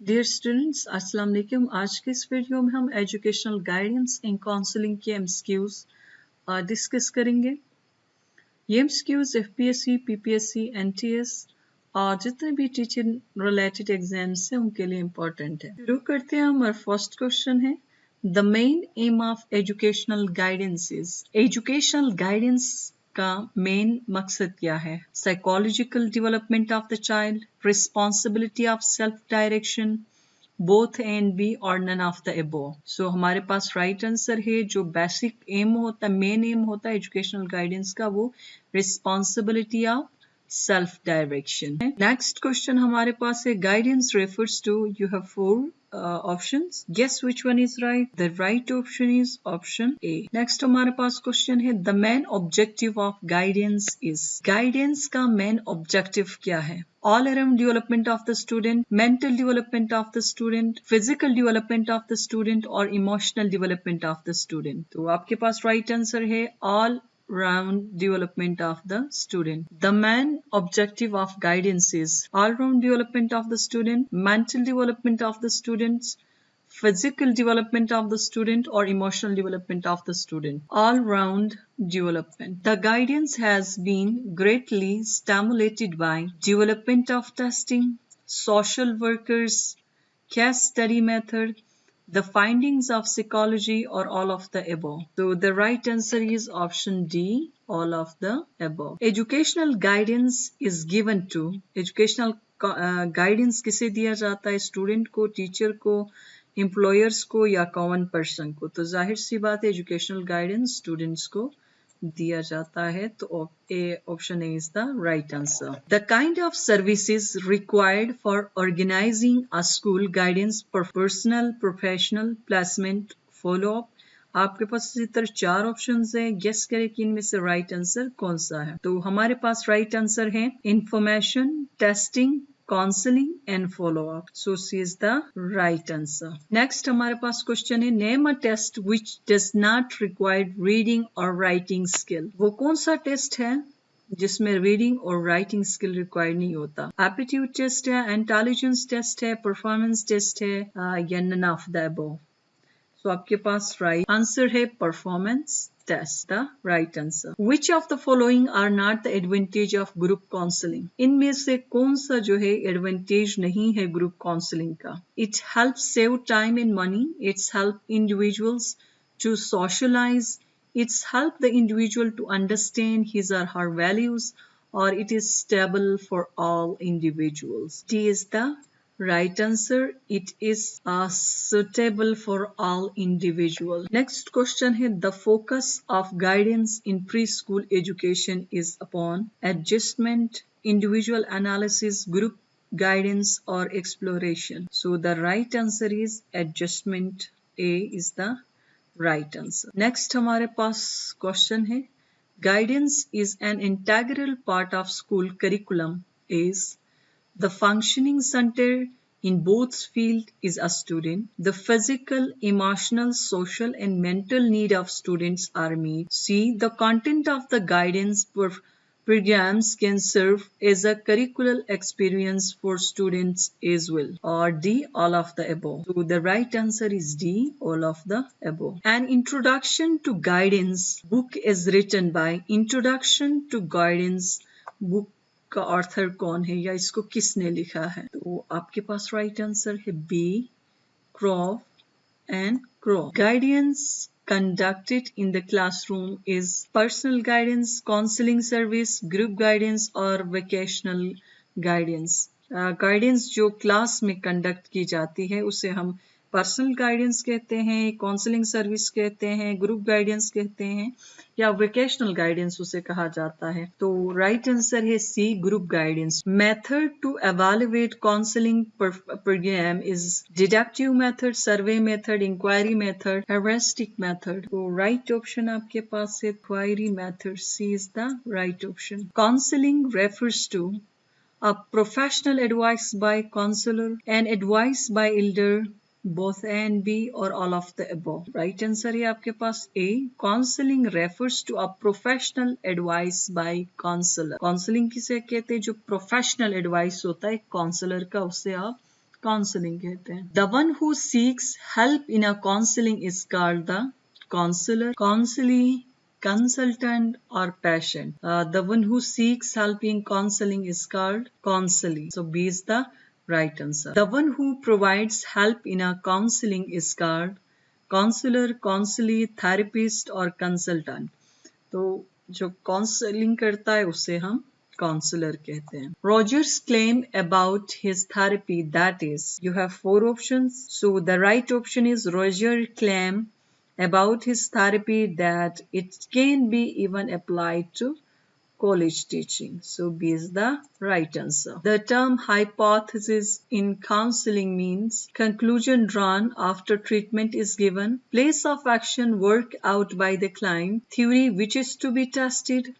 Dear students, अस्सलाम वालेकुम। आज के इस वीडियो में हम एजुकेशनल गाइडेंस इन काउंसलिंग के एमसीक्यूज डिस्कस करेंगे। ये एमसीक्यूज एफपीएससी, पीपीएससी, एनटीएस और जितने भी टीचिंग रिलेटेड एग्जाम्स हैं उनके लिए इम्पोर्टेंट है। शुरू करते हैं। हमारा फर्स्ट क्वेश्चन है, the main aim of educational guidance is. Educational guidance का मेन मकसद क्या है? Psychological development of the child, responsibility of self direction, both A and B और none of the above. So हमारे पास राइट आंसर है। जो बेसिक एम होता है, मेन एम होता है एजुकेशनल गाइडेंस का, वो रिस्पॉन्सिबिलिटी ऑफ सेल्फ डायरेक्शन है। नेक्स्ट क्वेश्चन हमारे पास है, guidance refers to, you have four options. Guess which one is right? The right option is option A. Next हमारे पास क्वेश्चन है, the main objective of guidance is. Guidance का main objective क्या है? All around development of the student, mental development of the student, physical development of the student और emotional development of the student. तो आपके पास right answer है all round development of the student. The main objective of guidance is all round development of the student, mental development of the students, physical development of the student or emotional development of the student. All round development. The guidance has been greatly stimulated by development of testing, social workers, case study method, the findings of psychology or all of the above. So the right answer is option D, all of the above. Educational guidance is given to. Educational guidance किसे दिया जाता है? Student को, teacher को, employers को या common person को? तो जाहिर सी बात है एजुकेशनल गाइडेंस स्टूडेंट्स को दिया जाता है। तो option A is the right answer. The kind of services required for organising a school guidance, personal, professional, placement, follow up. आपके पास इसी तरह चार ऑप्शंस हैं। गेस करें कि इनमें से राइट आंसर कौन सा है। तो हमारे पास राइट आंसर है information, testing, counselling and follow up. So C is the right answer. Next हमारे पास क्वेश्चन है, name a test which does not require reading और राइटिंग स्किल। वो कौन सा टेस्ट है जिसमें रीडिंग और राइटिंग स्किल रिक्वायर नहीं होता? एप्टीट्यूड टेस्ट है, इंटेलिजेंस टेस्ट है, परफॉर्मेंस टेस्ट है या नन ऑफ द अबव? तो आपके पास राइट आंसर है performance test, the right answer. Which of the following are not the advantage of group counselling? इनमें से कौन सा जो है एडवांटेज नहीं है ग्रुप काउंसलिंग का? It help save time and money, it's help individuals to socialize, it's help the individual to understand his or her values, or it is stable for all individuals. D is the right answer. It is suitable for all individuals. Next question है, the focus of guidance in preschool education is upon adjustment, individual analysis, group guidance or exploration. So the right answer is adjustment. A is the right answer. Next हमारे पास question है, guidance is an integral part of school curriculum is. The functioning centre in both field is a student. The physical, emotional, social and mental need of students are met. C. The content of the guidance programs can serve as a curricular experience for students as well. Or D, all of the above. So the right answer is D, all of the above. An introduction to guidance book is written by. Introduction to guidance book का author कौन है या इसको किसने लिखा है? तो आपके पास राइट आंसर है B, Crow and Crow. Guidance conducted in the classroom is personal guidance, counseling service, group guidance और vocational guidance. गाइडेंस जो क्लास में कंडक्ट की जाती है उसे हम पर्सनल गाइडेंस कहते हैं, काउंसलिंग सर्विस कहते हैं, ग्रुप गाइडेंस कहते हैं या वोकेशनल गाइडेंस उसे कहा जाता है। तो राइट आंसर है C, group guidance. Method to evaluate counselling programme is deductive method, survey method, inquiry method, heuristic method. तो राइट ऑप्शन आपके पास है inquiry method. C is the right option. Counselling refers to a professional advice by counselor and advice by elder, both A and B or all of the above. Right answer है आपके पास A. Counseling refers to a professional advice by counselor. Counseling किसे कहते हैं? जो professional advice होता है counselor का, उससे आप काउंसलिंग कहते हैं. The one who seeks help in a counseling is called the counselor, counselee, consultant or patient. The one who seeks help in counseling is called counselee. So B is the right answer. The one who provides help in a counseling is called counselor, counselee, therapist or consultant. तो जो counselling करता है उसे हम counsellor कहते हैं. Rogers claim about his therapy, that is, you have 4 options. So the right option is Roger claim about his therapy that it can be even applied to college teaching. So B is the right answer. The term hypothesis in counseling means conclusion drawn after treatment is given, place of action worked out by the client, theory which is to be tested,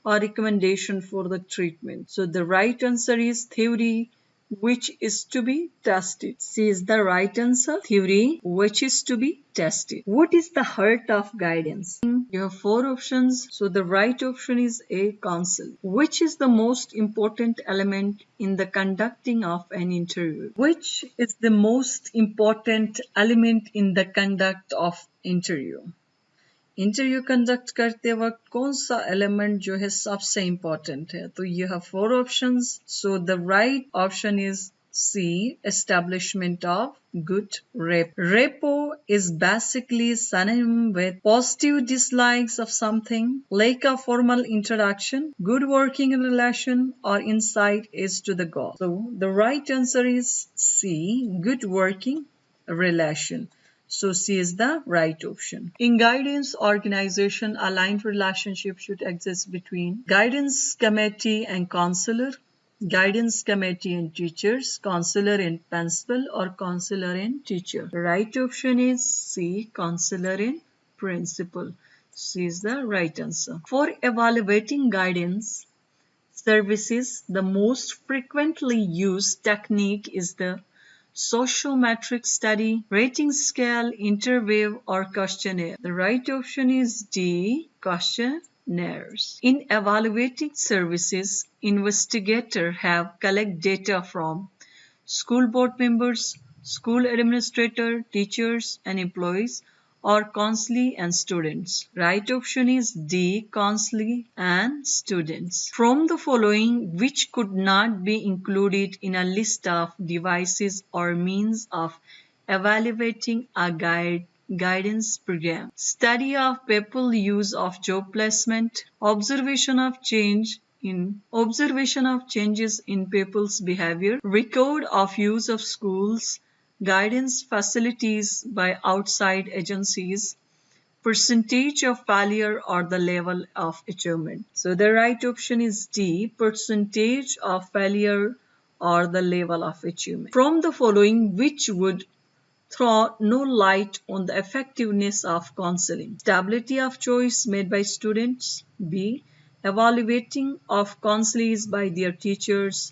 or recommendation for the treatment. So the right answer is theory which is to be tested. C is the right answer. Theory which is to be tested. What is the heart of guidance? You have 4 options. So the right option is A, counsel. Which is the most important element in the conducting of an interview? Which is the most important element in the conduct of interview? Interview conduct करते वक्त कौन सा element जो है सबसे important है? तो you have 4 options. So the right option is C, establishment of good rapport. Rapport is basically synonym with positive dislikes of something, like a formal introduction, good working relation, or insight is to the goal. So the right answer is C, good working relation. So C is the right option. In guidance organization, aligned relationship should exist between guidance committee and counselor, guidance committee and teachers, counselor and principal, or counselor and teacher. The right option is C, counselor and principal. C is the right answer. For evaluating guidance services, the most frequently used technique is the sociometric study, rating scale, interview, or questionnaire. The right option is D, questionnaires. In evaluating services, investigators have collect data from school board members, school administrator, teachers, and employees, or counselee and students. Right option is D, counselee and students. From the following, which could not be included in a list of devices or means of evaluating a guidance program? Study of people use of job placement, observation of changes in people's behavior, record of use of schools, guidance facilities by outside agencies, percentage of failure, or the level of achievement. So the right option is D, percentage of failure or the level of achievement. From the following, which would throw no light on the effectiveness of counseling? Stability of choice made by students. B, evaluating of counselees by their teachers,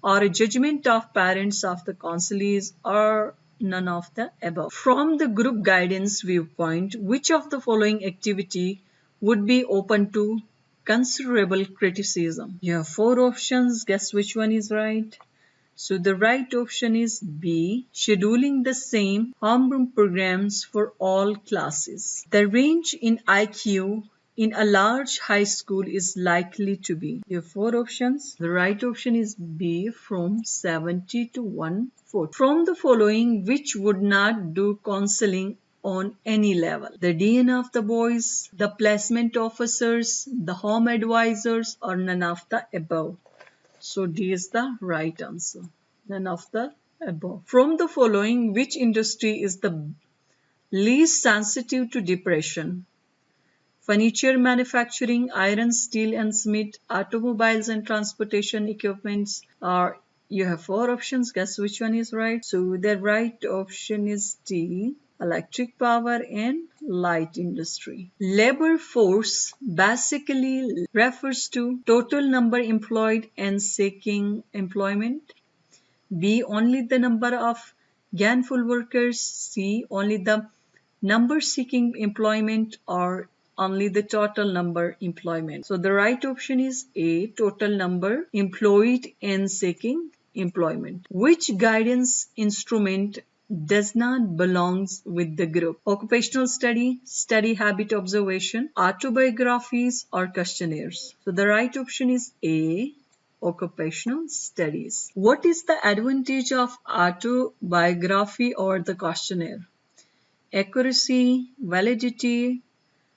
or a judgment of parents of the counselees, or none of the above. From the group guidance viewpoint, which of the following activity would be open to considerable criticism? You have 4 options. Guess which one is right? So the right option is B, scheduling the same homeroom programs for all classes. The range in IQ in a large high school is likely to be. You have 4 options. The right option is B, from 70 to 140. From the following, which would not do counseling on any level? The dean of the boys, the placement officers, the home advisors, or none of the above. So D is the right answer. None of the above. From the following, which industry is the least sensitive to depression? Furniture manufacturing, iron, steel and cement, automobiles and transportation equipments. Or you have 4 options. Guess which one is right? So the right option is D, electric power and light industry. Labor force basically refers to total number employed and seeking employment. B, only the number of gainful workers. C, only the number seeking employment, or only the total number employment. So the right option is A, total number employed and seeking employment. Which guidance instrument does not belongs with the group? Occupational study, study habit observation, autobiographies, or questionnaires. So the right option is A, occupational studies. What is the advantage of autobiography or the questionnaire? Accuracy, validity,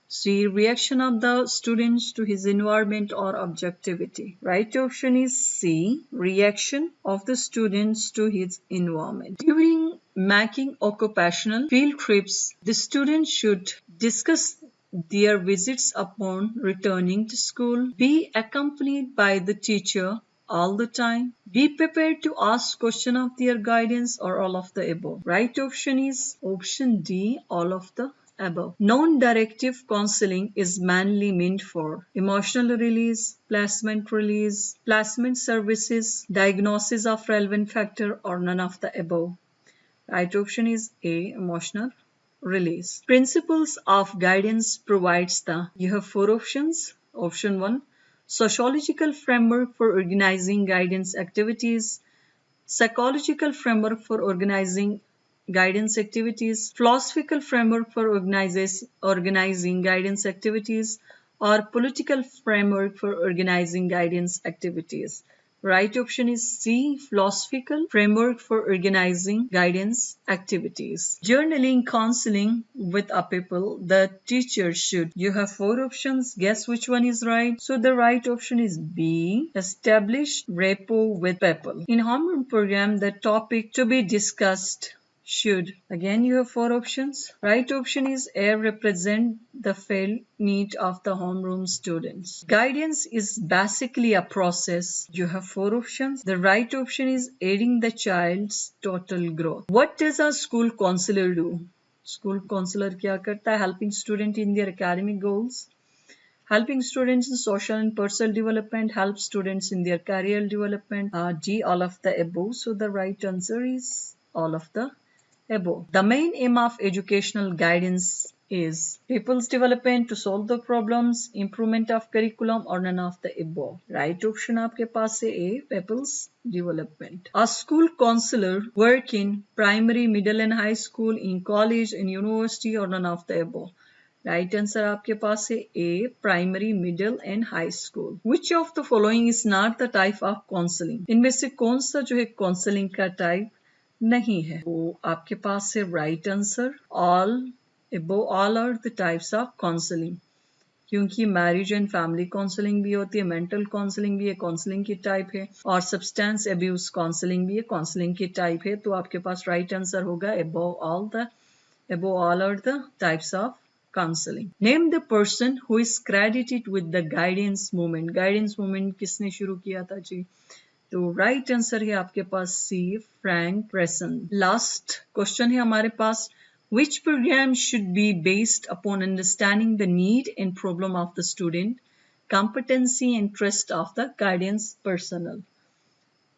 C. Reaction of the students to his environment or objectivity. Right option is C. Reaction of the students to his environment. During making occupational field trips, the students should discuss their visits upon returning to school, be accompanied by the teacher all the time, be prepared to ask question of their guidance, or all of the above. Right option is option D, all of the above. Non-directive counseling is mainly meant for emotional release, placement services, diagnosis of relevant factor, or none of the above. Right option is A, emotional release. Principles of guidance provides the, you have four options. Option 1, sociological framework for organizing guidance activities, psychological framework for organizing guidance activities, philosophical framework for organizing guidance activities, or political framework for organizing guidance activities. Right option is C, philosophical framework for organizing guidance activities. Journaling counseling with a people, the teacher should. You have four options. Guess which one is right. So the right option is B, establish rapport with people. In homeroom program, the topic to be discussed should. Again, you have four options. Right option is A, represent the felt need of the homeroom students. Guidance is basically a process. You have four options. The right option is aiding the child's total growth. What does a school counselor do? School counselor क्या करता है? Helping student in their academic goals, helping students in social and personal development, help students in their career development. D, all of the above. So the right answer is all of the above. The main aim of educational guidance is people's development to solve the problems, improvement of curriculum, or none of the above. Right option आपके पास है A, people's development. A school counselor work in primary, middle and high school, in college, in university, or none of the above. Right answer आपके पास है A, primary, middle and high school. Which of the following is not the type of counselling? इनमें से कौन सा जो है counselling का टाइप नहीं है? वो आपके पास है right answer all above all are the types of counselling, क्योंकि मैरिज एंड फैमिली काउंसलिंग भी होती है, मेंटल काउंसलिंग भी है, काउंसलिंग की टाइप है, और सब्सटेंस अब्यूज काउंसलिंग भी है, काउंसलिंग की टाइप है. तो आपके पास राइट आंसर होगा above all are the types of counseling. Name the person who is credited with the guidance movement. Guidance movement किसने शुरू किया था जी? तो राइट आंसर है आपके पास सी, फ्रैंक प्रेसन. लास्ट क्वेश्चन है हमारे पास. Which program should be based upon understanding the need and problem of the student, competency and interest of the guidance personnel?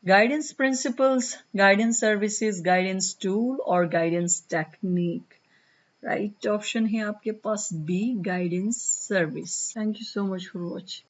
Guidance principles, guidance services, guidance tool, or guidance technique? Right option है आपके पास B, guidance service. Thank you so much for watching.